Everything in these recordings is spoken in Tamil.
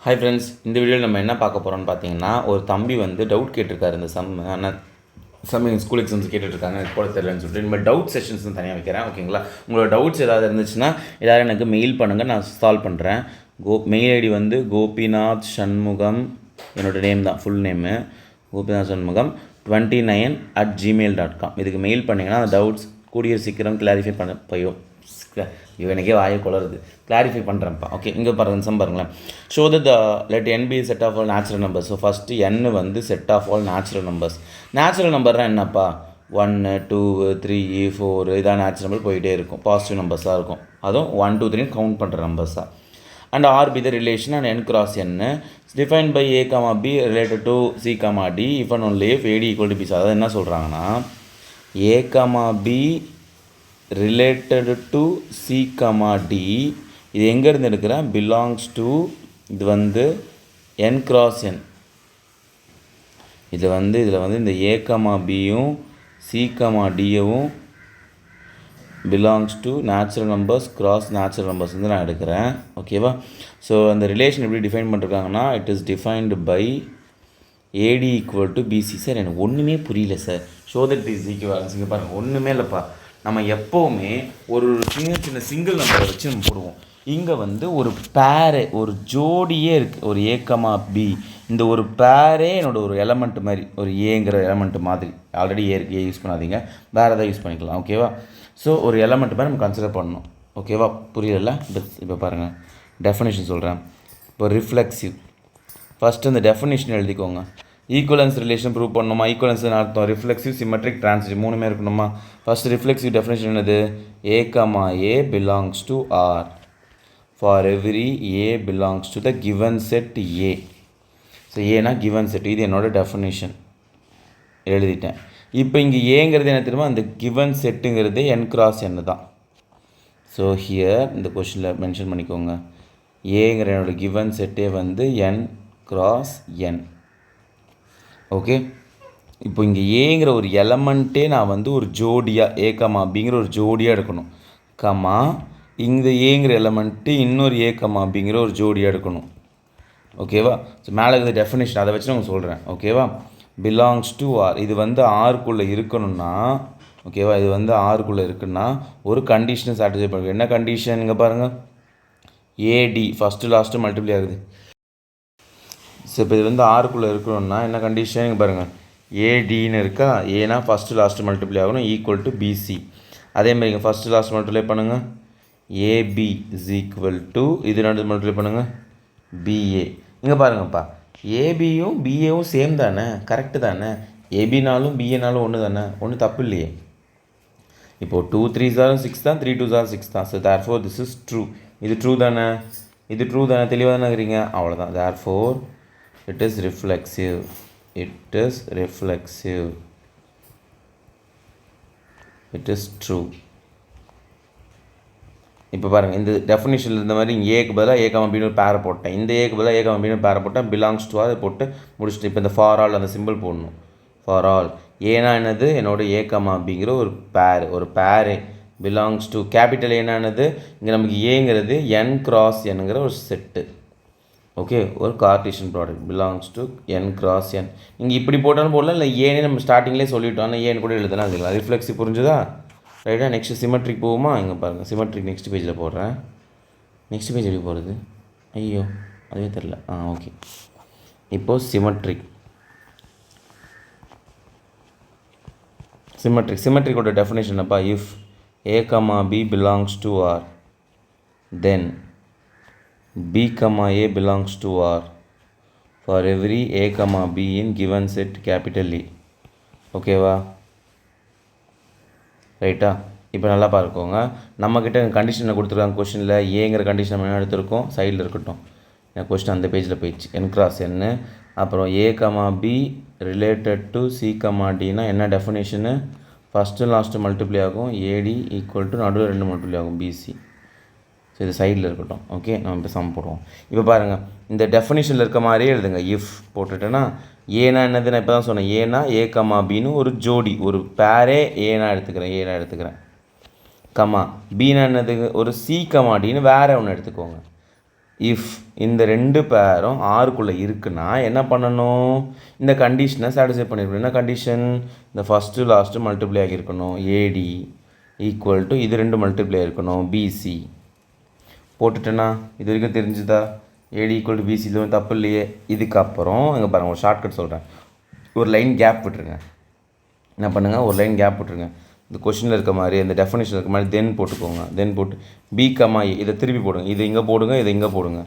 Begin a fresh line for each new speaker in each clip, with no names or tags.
ஹாய் ஃப்ரெண்ட்ஸ், இந்த வீடியோவில் நம்ம என்ன பார்க்க போகிறோம்னு பார்த்தீங்கன்னா, ஒரு தம்பி வந்து டவுட் கேட்டிருக்காரு. இந்த எங்கள் ஸ்கூல் எக்ஸாம்ஸ் கேட்டுட்ருக்காங்க, எனக்கு போட தெரியலன்னு சொல்லிட்டு. இந்த மாதிரி டவுட் செஷன்ஸ் தனியாக வைக்கிறேன், ஓகேங்களா? உங்களோட டவுட்ஸ் ஏதாவது இருந்துச்சுன்னா எல்லோரும் எனக்கு மெயில் பண்ணுங்கள், நான் சால்வ் பண்ணுறேன். மெயில் ஐடி வந்து கோபிநாத் சண்முகம், என்னோடய நேம் தான், full name Gopinath Shanmugam 29@gmail.com. இதுக்கு மெயில் பண்ணிங்கன்னா அந்த டவுட்ஸ் கூடிய சீக்கிரம் கிளாரிஃபை பண்ண போயும். எனக்கே வாயை குளருது, கிளாரிஃபை பண்ணுறேன்ப்பா. ஓகே, இங்கே பாருங்களேன். Show the let n be set of all natural numbers. So first n வந்து set of all natural numbers. Natural நம்பர்னால் என்னப்பா? 1 2 3 4 இதான் நேச்சுரல் நம்பர் போயிட்டே இருக்கும், பாசிட்டிவ் நம்பர்ஸாக இருக்கும். அதுவும் 1 2 3 கவுண்ட் பண்ணுற நம்பர்ஸாக. And R be the relation and n cross n define by a, b related to c, d if and only if ad equal to b. அதாவது என்ன சொல்கிறாங்கன்னா, a, b related to c, d இது எங்கேருந்து எடுக்கிறேன்? பிலாங்ஸ் டு, இது வந்து n cross n. இதில் வந்து இந்த a, bயும் c, dயும் belongs to natural numbers cross natural numbers வந்து நான் எடுக்கிறேன், ஓகேவா? ஸோ அந்த ரிலேஷன் எப்படி டிஃபைன் பண்ணிருக்காங்கன்னா, it is defined by ad equal to b c. Sir எனக்கு ஒன்றுமே புரியல sir. Show that is equals. இங்கே பாருங்கள், ஒன்றுமே இல்லைப்பா. நம்ம எப்போவுமே ஒரு சின்ன சிங்கிள் நம்பரை வச்சு நம்ம போடுவோம். இங்கே வந்து ஒரு பேரே, ஒரு ஜோடியே இருக்குது, ஒரு a, b. இந்த ஒரு பேரே என்னோடய ஒரு எலமெண்ட் மாதிரி, ஒரு ஏங்கிற எலமெண்ட் மாதிரி. ஆல்ரெடி ஏ யூஸ் பண்ணாதீங்க, வேறு எதாவது யூஸ் பண்ணிக்கலாம், ஓகேவா? ஸோ ஒரு எலமெண்ட் மாதிரி நம்ம கன்சிடர் பண்ணணும், ஓகேவா? புரியல? இப்போ பாருங்கள், டெஃபினேஷன் சொல்கிறேன். இப்போ ரிஃப்ளெக்சிவ், ஃபஸ்ட்டு இந்த டெஃபினேஷன் எழுதிக்கோங்க. ஈக்குவலன்ஸ் ரிலேஷன் ப்ரூவ் பண்ணணுமா? ஈக்குவலன்ஸ் அர்த்தம் ரிஃப்ளெக்சிவ், சிமெட்ரிக், டிரான்சிட்டிவ் மூணுமே இருக்கணுமா? ஃபஸ்ட் ரிஃப்ளெக்சிவ் டெஃபினேஷன் என்னது? a, a belongs to r for every a belongs to the given set a. So ஏனா கிவன் செட், இது என்னோடய டெஃபினேஷன் எழுதிட்டேன். இப்போ இங்கே ஏங்கிறது என்ன தெரியுமா? அந்த கிவன் செட்டுங்கிறது n cross n தான். ஸோ ஹியர் இந்த கொஷனில் மென்ஷன் பண்ணிக்கோங்க, ஏங்கிற என்னோடய கிவன் செட்டே வந்து n cross n. ஓகே, இப்போ இங்கே ஏங்கிற ஒரு எலமெண்ட்டே நான் வந்து ஒரு ஜோடியாக a, bங்கிற ஒரு ஜோடியாக எடுக்கணும். இந்த ஏங்கிற எலமெண்ட்டு இன்னொரு a, bங்கிற ஒரு ஜோடியாக எடுக்கணும், ஓகேவா? ஸோ மேலே இருக்கிற டெஃபினேஷன் அதை வச்சு நான் சொல்கிறேன், ஓகேவா? பிலாங்ஸ் டு ஆர், இது வந்து ஆருக்குள்ளே இருக்கணும்னா, ஓகேவா? இது வந்து ஆருக்குள்ளே இருக்குன்னா ஒரு கண்டிஷனை சாட்டிஸ்ஃபை பண்ணுங்க. என்ன கண்டிஷன்? இங்கே பாருங்கள், ஏடி ஃபஸ்ட்டு லாஸ்ட்டு மல்டிப்ளை ஆகுது. ஸோ இப்போ இது வந்து ஆருக்குள்ளே இருக்கணும்னா என்ன கண்டிஷன்? இங்கே பாருங்கள், ஏடின்னு இருக்கா, ஏனா ஃபஸ்ட்டு லாஸ்ட்டு மல்டிப்ளை ஆகணும், ஈக்குவல் டு பிசி. அதேமாதிரி இங்கே ஃபஸ்ட்டு லாஸ்ட் மல்டிப்ளை பண்ணுங்கள், ஏபி இஸ் ஈக்குவல் டு, இது ரெண்டு மல்டிப்ளை பண்ணுங்கள், பிஏ. இங்கே பாருங்கப்பா, ஏபியும் பிஏவும் சேம் தானே, கரெக்டு தானே? ஏபினாலும் பிஏனாலும் ஒன்று தானே, ஒன்றும் தப்பு இல்லையே. இப்போது 2 3 6 தான், 3 2 6 தான். So therefore this is true. இது ட்ரூ தானே, இது ட்ரூ தானே, தெளிவாக தானே இருக்கிறீங்க? அவ்வளோதான். Therefore it is reflexive, it is reflexive, it is true. இப்போ பாருங்கள், இந்த டெஃபினிஷனில் இந்த மாதிரி ஏக்கு பதிலாக a, bன்னு ஒரு பேரை போட்டேன், இந்த ஏக்கு பதிலாக a, bன்னு பேரை போட்டேன், பிலாங்ஸ் டு அதை போட்டு முடிச்சுட்டு இப்போ இந்த ஃபார் ஆல் அந்த சிம்பிள் போடணும். ஃபார் ஆல் ஏனா என்னது? என்னோட a, bங்கிற ஒரு பேர், ஒரு பேரே பிலாங்ஸ் டு கேபிட்டல் ஏனானது, இங்கே நமக்கு ஏங்கிறது n cross nங்கிற ஒரு செட்டு, ஓகே? ஒரு Cartesian product belongs to n cross n. இங்கே இப்படி போட்டாலும் போடலாம், இல்லை ஏனே நம்ம ஸ்டார்டிங்லேயே சொல்லிட்டோம், ஆனால் ஏன்னு கூட எழுதலாம், அதுக்கலாம் ரிஃப்ளெக்ஸிவ். புரிஞ்சுதா? ரைட்டா? நெக்ஸ்ட் சிமெட்ரிக் போகுமா? இங்கே பாருங்கள், சிமெட்ரிக் நெக்ஸ்ட் பேஜில் போடுறேன். நெக்ஸ்ட் பேஜ் எப்படி போகிறது? ஐயோ, அதுவே தெரில. ஓகே. இப்போது சிமெட்ரிக்கோட டெஃபினேஷன் என்னப்பா? If a, b belongs to r, then b, a belongs to r for every a, b in given set capital E. ஓகேவா? ரைட்டா? இப்போ நல்லா பார்த்துக்கோங்க, நம்மக்கிட்ட கண்டிஷனை கொடுத்துருக்காங்க. கொஷனில் ஏங்கிற கண்டிஷன் நம்ம என்ன எடுத்திருக்கோம்? சைடில் இருக்கட்டும். என் கொஷின் அந்த பேஜில் போயிடுச்சு. n cross n. அப்புறம் a, b related to c, dனா என்ன டெஃபினேஷனு? ஃபஸ்ட்டு லாஸ்ட்டு மல்டிப்ளை ஆகும், ஏடி ஈக்குவல் டு நடுவில் 2 மல்டிப்ளை ஆகும், பிசி. ஸோ இது சைடில் இருக்கட்டும், ஓகே? நம்ம இப்போ சம் போடுவோம். இப்போ பாருங்கள், இந்த டெஃபினேஷனில் இருக்க மாதிரியே எழுதுங்க. இஃப் போட்டுட்டேன்னா ஏனா என்னது? நான் இப்போ தான் சொன்னேன், ஏனா a, bன்னு ஒரு ஜோடி, ஒரு பேரே ஏனா எடுத்துக்கிறேன், கமா பீனா என்னது? ஒரு c, dன்னு வேறு ஒன்று எடுத்துக்கோங்க. இஃப் இந்த ரெண்டு பேரும் ஆறுக்குள்ளே இருக்குன்னா என்ன பண்ணணும், இந்த கண்டிஷனை சாட்டிஸ்ஃபை பண்ணிருக்கணும். என்ன கண்டிஷன், இந்த ஃபஸ்ட்டு லாஸ்ட்டு மல்டிப்ளை ஆகியிருக்கணும். ஏடி ஈக்குவல் டு இது ரெண்டு மல்டிப்ளை இருக்கணும் பிசி போட்டுட்டேன்னா இது வரைக்கும் தெரிஞ்சுதா. ஏடி ஈக்குவல் டு பிசி இது தப்பு இல்லையே. இதுக்கப்புறம் இங்கே பாருங்கள் ஒரு ஷார்ட்கட் சொல்கிறேன். ஒரு லைன் கேப் விட்டுருங்க. என்ன பண்ணுங்கள், ஒரு லைன் கேப் விட்டுருங்க. இந்த கொஷினில் இருக்க மாதிரி இந்த டெஃபினேஷன் இருக்க மாதிரி தென் போட்டுக்கோங்க. தென் போட்டு பி கமா ஏ இதை திருப்பி போடுங்க. இது இங்கே போடுங்க, இதை இங்கே போடுங்க.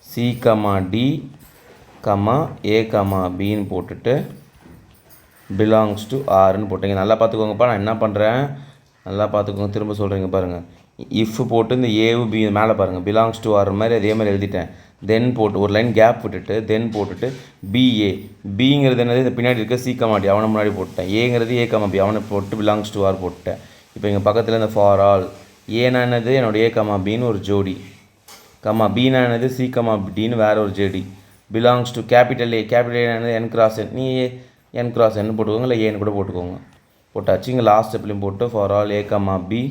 சி கமா டி கமா ஏ கமா பின்னு போட்டுட்டு பிலாங்ஸ் டு ஆர்னு போட்டீங்க. நல்லா பார்த்துக்கோங்கப்பா. நான் என்ன பண்ணுறேன் நல்லா பார்த்துக்கோங்க. திரும்ப சொல்கிறீங்க பாருங்கள். இஃப் போட்டு இந்த ஏவு பி மேலே பாருங்கள் பிலாங்ஸ் டு ஆர் மாதிரி அதே மாதிரி எழுதிட்டேன். தென் போட்டு ஒரு லைன் கேப் விட்டுட்டு தென் போட்டுட்டு பிஏ பிங்கிறது என்னது, இந்த பின்னாடி இருக்க சி கமா டி அவனை முன்னாடி போட்டேன். ஏங்கிறது ஏ கமா பி அவனை போட்டு பிலாங்ஸ் டு ஆர் போட்டேன். இப்போ எங்கள் பக்கத்தில் இந்த ஃபார் ஆல் ஏனா என்னது என்னோட ஏ கமா பின்னு ஒரு ஜோடி, கமா பினா என்னது சி கமா டின்னு வேறு ஒரு ஜோடி, பிலாங்ஸ் டு கேபிட்டல் ஏ என்னது என் கிராஸ் என், நீ என் கிராஸ் என் போட்டுக்கோங்க, இல்லை ஏன்னு கூட போட்டுக்கோங்க. போட்டாச்சு. இங்கே லாஸ்ட் ஸ்டெப்லையும் போட்டு for all a comma b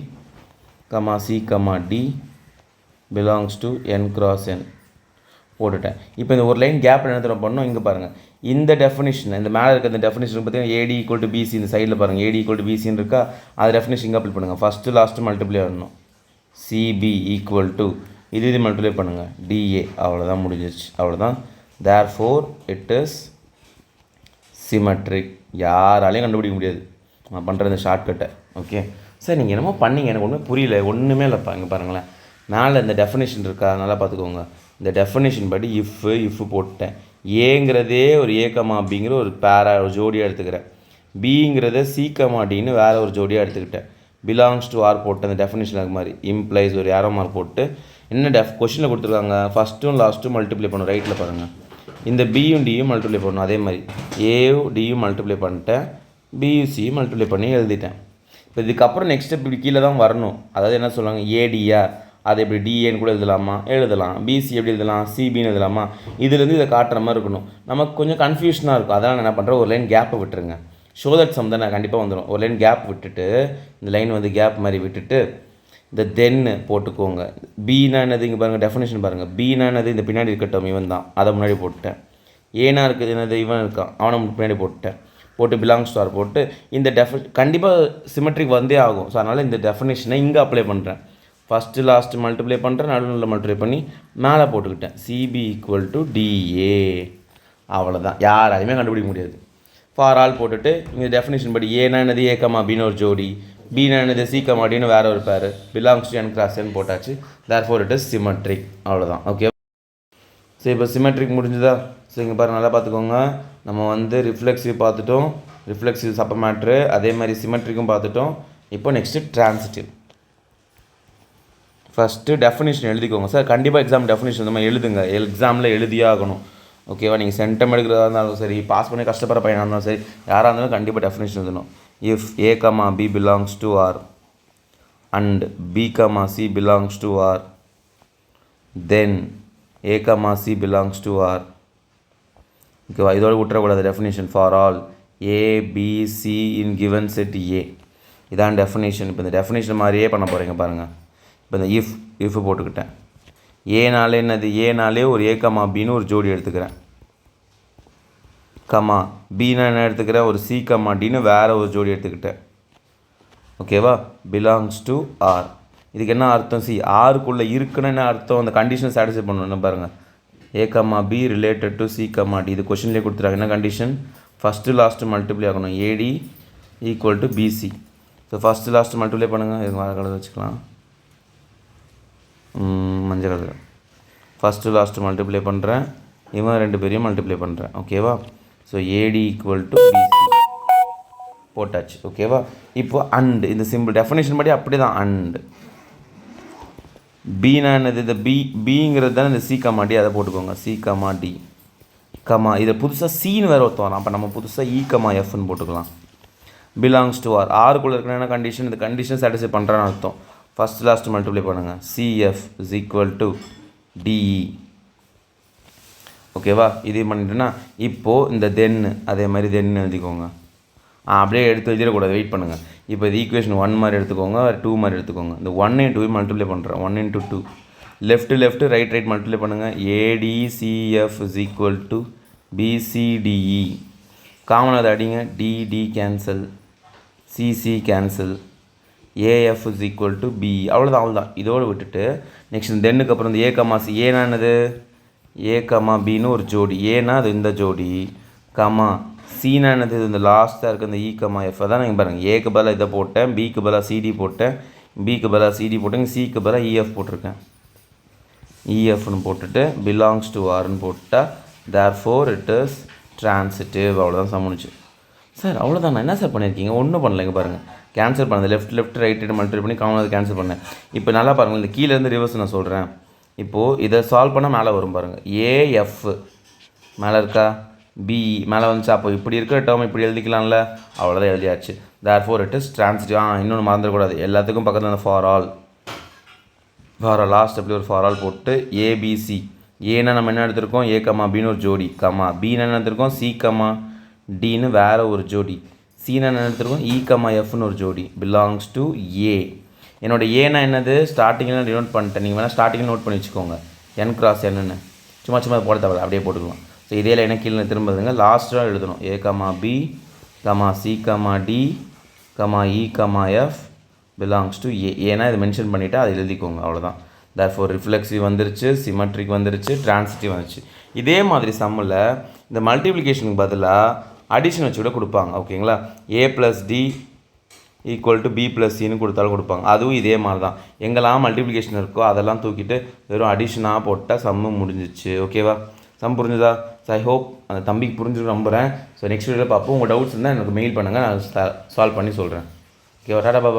comma c comma d belongs to n cross n போட்டுட்டேன். இப்போ இந்த ஒரு லைன் கேப் என்ன தடவை பண்ணணும், இங்கே பாருங்கள். இந்த டெஃபினிஷன் இந்த மேலே இருக்க இந்த டெஃபினிஷன் பார்த்தீங்கன்னா ஏடி ஈக்குவல் டு பிசி இந்த சைடில் பாருங்கள். ஏடி ஈக்குவல் டு பிசின்னு இருக்கா, அது டெஃபினிஷன் இங்கே அப்ளை பண்ணுங்கள். ஃபஸ்ட்டு லாஸ்ட்டு மல்டிப்ளை பண்ணணும். சிபி ஈக்குவல் டு இது மல்டிப்ளை பண்ணுங்கள் டிஏ. அவ்வளோதான், முடிஞ்சிருச்சு. அவ்வளோதான். தேர் ஃபோர் இட் இஸ் சிமெட்ரிக். யாராலையும் கண்டுபிடிக்க முடியாது நான் பண்ணுற இந்த ஷார்ட்கட்டை. ஓகே சார், நீங்கள் என்னமோ பண்ணீங்க, எனக்கு ஒன்றுமே புரியல. ஒன்றுமே இல்லைப்பா. இங்கே பாருங்களேன், மேலே இந்த டெஃபினேஷன் இருக்கா, நல்லா பார்த்துக்கோங்க. இந்த டெஃபினேஷன் படி இஃப் போட்டேன். ஏங்கிறதே ஒரு ஏ கமா பிங்கிற ஒரு ஒரு ஜோடியாக எடுத்துக்கிறேன். பிங்கிறத சி கமா டின்னு வேறு ஒரு ஜோடியாக எடுத்துக்கிட்டேன். பிலாங்ஸ் டு ஆர் போட்டு அந்த டெஃபினேஷன் அது மாதிரி இம்ப்ளைஸ் ஒரு ஏரோ மார்க் போட்டு என்ன கொஷினில் கொடுத்துருக்காங்க, ஃபஸ்ட்டும் லாஸ்ட்டும் மல்டிப்ளை பண்ணணும். ரைட்டில் பாருங்கள். இந்த பியும் டியும் மல்டிப்ளை பண்ணணும். அதே மாதிரி ஏயும் டியும் மல்டிப்ளை பண்ணிட்டேன், பியும் சியும் மல்டிப்ளை பண்ணி எழுதிட்டேன். இப்போ இதுக்கப்புறம் நெக்ஸ்ட் ஸ்டெப் இப்படி கீழே தான் வரணும். அதாவது என்ன சொல்லுவாங்க, ஏடியா அதை எப்படி டிஏன்னு கூட எழுதலாமா, எழுதலாம். பிசி எப்படி எழுதலாம், சிபின்னு எழுதலாமா. இதுலேருந்து இதை காட்டுற மாதிரி இருக்கணும். நமக்கு கொஞ்சம் கன்ஃபியூஷனாக இருக்கும். அதனால் நான் என்ன பண்ணுறேன், ஒரு லைன் கேப்பை விட்டுருங்க. ஷோ தட் சம் தான் நான் கண்டிப்பாக வந்துடும். ஒரு லைன் கேப் விட்டுட்டு இந்த லைன் வந்து கேப் மாதிரி விட்டுட்டு இந்த தென்னு போட்டுக்கோங்க. பீனா என்னது, இங்கே பாருங்கள் டெஃபினேஷன் பாருங்கள். பீனா என்னது, இந்த பின்னாடி இருக்கட்டும் இவன் தான், அதை முன்னாடி போட்டுட்டேன். ஏனா இருக்குது என்னது, இவன் இருக்கான், அவனை பின்னாடி போட்டுட்டேன். போட்டு பிலாங்ஸ் டு ஆர் போட்டு இந்த கண்டிப்பாக சிமெட்ரிக் வந்தே ஆகும். ஸோ அதனால் இந்த டெஃபினேஷனை இங்கே அப்ளை பண்ணுறேன். ஃபஸ்ட்டு லாஸ்ட்டு மல்டிப்ளை பண்ணுறேன், நடுவில் மல்டிப்ளை பண்ணி மேலே போட்டுக்கிட்டேன். CB equal to DA. அவ்வளோதான், யாராலையுமே கண்டுபிடிக்க முடியாது. ஃபார் ஆல் போட்டுட்டு இங்கே டெஃபினேஷன் படி ஏனா என்னது ஏ கமா பின்னு ஒரு ஜோடி, பினா என்னது சி கமா டின்னு வேறு ஒரு பேர், பிலாங்ஸ் டு என் கிராஸ் என் போட்டாச்சு. தேர் ஃபோர் இட் இஸ் சிமெட்ரிக். அவ்வளோதான். ஓகே, சரி இப்போ சிமெட்ரிக் முடிஞ்சுதா. ஸோ இங்கே பாருங்கள், நல்லா பார்த்துக்கோங்க. நம்ம வந்து ரிஃப்ளெக்ஸிவ் பார்த்துட்டோம், ரிஃப்ளெக்ஸிவ் சப்ப மேட்ரு, அதே மாதிரி சிமெட்ரிக்கும் பார்த்துட்டோம். இப்போ நெக்ஸ்ட்டு ட்ரான்சிட்டிவ். ஃபஸ்ட்டு டெஃபினேஷன் எழுதிக்கோங்க சார். கண்டிப்பாக எக்ஸாம் டெஃபினேஷன் நம்ம எழுதுங்க, எக்ஸாமில் எழுதியே ஆகணும். ஓகேவா, நீங்கள் சென்டம் எடுக்கிறதா இருந்தாலும் சரி, பாஸ் பண்ணி கஷ்டப்படுற பையனாக இருந்தாலும் சரி, யாராக இருந்தாலும் கண்டிப்பாக டெஃபினேஷன் எழுதணும். If A comma B belongs to R and B comma C belongs to R, then A comma C belongs to R. ஓகேவா, இதோடு விட்டுறக்கூடாது. Definition for all A B C in given set A. இதான் டெஃபினேஷன். இப்போ இந்த டெஃபினேஷன் மாதிரியே பண்ண போகிறீங்க பாருங்கள். இப்போ இந்த இஃப் போட்டுக்கிட்டேன். ஏனாலே என்னது, ஏனாலே ஒரு ஏ கமா பின்னு ஒரு ஜோடி எடுத்துக்கிறேன். கமா பின்னா என்ன எடுத்துக்கிறேன், ஒரு சி கமா டின்னு வேறு ஒரு ஜோடி எடுத்துக்கிட்டேன். ஓகேவா, பிலாங்ஸ் டு ஆர். இதுக்கு என்ன அர்த்தம், சி ஆருக்குள்ளே இருக்குன்னு என்ன அர்த்தம், அந்த கண்டிஷன் சாட்டிஸ்ஃபை பண்ணணும் பாருங்கள். A comma b related to c comma d. இது கொஷின்லேயே கொடுத்துருக்காங்க. என்ன கண்டிஷன், ஃபஸ்ட்டு லாஸ்ட்டு மல்டிப்ளை ஆகணும். A d equal to b c. So first last multiply பண்ணுங்கள். இது வேறு கலர் வச்சுக்கலாம், மஞ்சள் கலர். ஃபஸ்ட்டு லாஸ்ட்டு மல்டிப்ளை பண்ணுறேன், இவன் ரெண்டு பேரையும் மல்டிப்ளை பண்ணுறேன். ஓகேவா, so AD equal to BC போட்டாச்சு. ஓகேவா, இப்போ அண்டு இந்த சிம்பிள் டெஃபினேஷன் படி அப்படி தான். அண்டு பீனா என்னது, இந்த பிங்கிறது தானே இந்த சி கமா டி, அதை போட்டுக்கோங்க. சி கமா டி கமா இதை புதுசாக சீன்னு வேறு ஒருத்தம் வரும். அப்போ நம்ம புதுசாக இ கமா எஃப்னு போட்டுக்கலாம். Belongs to R. ஆருக்குள்ளே இருக்கிற கண்டிஷன், இந்த கண்டிஷன் சாட்டிஸ்ஃபை பண்ணுறான்னு அர்த்தம். ஃபஸ்ட் லாஸ்ட் மல்டிப்ளை பண்ணுங்கள். CF is equal to DE. ஓகேவா, இது பண்ணிட்டேன்னா இப்போது இந்த தென்னு அதே மாதிரி தென்னு எழுதிக்கோங்க. அப்படியே எடுத்து எழுதிடக்கூடாது, வெயிட் பண்ணுங்கள். இப்போ இது ஈக்குவேஷன் 1 மாதிரி எடுத்துக்கோங்க, 2 மாதிரி எடுத்துக்கோங்க. இந்த 1 × 2 மல்டிப்ளை பண்ணுறேன். 1 × 2 லெஃப்ட் ரைட் மல்டிப்ளை பண்ணுங்கள். A d c f is equal to b c d e. Common அதை அடிங்க. D d cancel, c c cancel, a f is equal to b. அவ்வளோதான். இதோடு விட்டுட்டு நெக்ஸ்ட் இந்த தென்னுக்கு அப்புறம் இந்த ஏகமாசி. ஏன்னா என்னது? ஏ கமா பின்னு ஒரு ஜோடி. ஏன்னா அது இந்த ஜோடி கமா. சீனா என்னது? இந்த லாஸ்ட்டாக இருக்குது இந்த இ கமா எஃப். தான் நீங்கள் பாருங்கள், ஏக்கு பதிலாக இதை போட்டேன், பிக்கு பதிலாக சிடி போட்டேன், பிக்கு பதிலாக சிடி போட்டேங்க, சிக்கு பதிலாக இஎஃப் போட்டிருக்கேன். இஎஃப்னு போட்டுட்டு பிலாங்ஸ் டு ஆர்னு போட்டால் தேர்ஃபோர் இட் இஸ் ட்ரான்சிட்டிவ். அவ்வளோதான் சம்முனிச்சு சார். அவ்வளோதான். நான் என்ன சார் பண்ணியிருக்கீங்க? ஒன்றும் பண்ணலைங்க பாருங்கள். கேன்சல் பண்ணது லெஃப்ட் ரைட் மல்டிப்ளை பண்ணி காமனாக கேன்சல் பண்ணேன். இப்போ நல்லா பாருங்கள், இந்த கீழேருந்து ரிவர்ஸ் நான் சொல்கிறேன். இப்போது இதை சால்வ் பண்ணால் மேலே வரும் பாருங்கள். ஏஎஃப் மேலே இருக்கா, பிஇ மேலே வந்துச்சா. அப்போ இப்படி இருக்கிற டேர்ம் இப்படி எழுதிக்கலாம்ல. அவ்வளோதான், எழுதியாச்சு. Therefore it is transitive. இன்னொன்று மறந்துடக்கூடாது, எல்லாத்துக்கும் பக்கத்தில் அந்த ஃபார் ஆல் லாஸ்ட் அப்படி ஒரு ஃபார் ஆல் போட்டு ஏபிசி. ஏன்னா நம்ம என்ன எடுத்திருக்கோம்? ஏ கமா பின்னு ஒரு ஜோடி கமா. பின்னு என்ன எடுத்திருக்கோம்? சி கமா டின்னு வேறு ஒரு ஜோடி. சீனா என்ன எடுத்திருக்கோம்? இ கமா எஃப்னு ஒரு ஜோடி பிலாங்ஸ் டு ஏ. என்னோடய ஏன்னா என்னது? ஸ்டார்டிங்கில் டினோட் பண்ணிட்டேன். நீங்கள் வேணால் ஸ்டார்டிங்கில் நோட் பண்ணி வச்சுக்கோங்க. n கிராஸ் என்னன்னு சும்மா போட தேவை, அப்படியே போட்டுக்கலாம். ஸோ இதே லைனை கீழே திரும்புதுங்க. லாஸ்ட்டாக எழுதணும். A comma b comma c comma d comma e comma f belongs to a. ஏன்னா இது மென்ஷன் பண்ணிவிட்டு அதை எழுதிக்கோங்க. அவ்வளோதான். தேர்ஃபோர் ரிஃப்ளெக்ஸிவ் வந்துருச்சு, சிமெட்ரிக் வந்துருச்சு, ட்ரான்சிட்டிவ் வந்துருச்சு. இதே மாதிரி சம்மில் இந்த மல்டிப்ளிகேஷனுக்கு பதிலாக அடிஷன் வச்சு கூட கொடுப்பாங்க. ஓகேங்களா? A plus d equal to b plus சின்னு கொடுத்தாலும் கொடுப்பாங்க. அதுவும் இதே மாதிரி தான். எங்கெல்லாம் மல்டிப்ளிகேஷன் இருக்கோ அதெல்லாம் தூக்கிட்டு வெறும் அடிஷனாக போட்டால் சம்மு முடிஞ்சிச்சு. ஓகேவா? சம் புரிஞ்சுதா? ஸோ ஐ ஹோப் அந்த தம்பிக்கு புரிஞ்சு நம்புகிறேன். ஸோ நெக்ஸ்ட் வீடியோவில் பார்ப்போம். உங்கள் டவுட்ஸ் இருந்தால் எனக்கு மெயில் பண்ணுங்கள், நான் சால்வ் பண்ணி சொல்கிறேன். ஓகேவா? டாடா பாபா.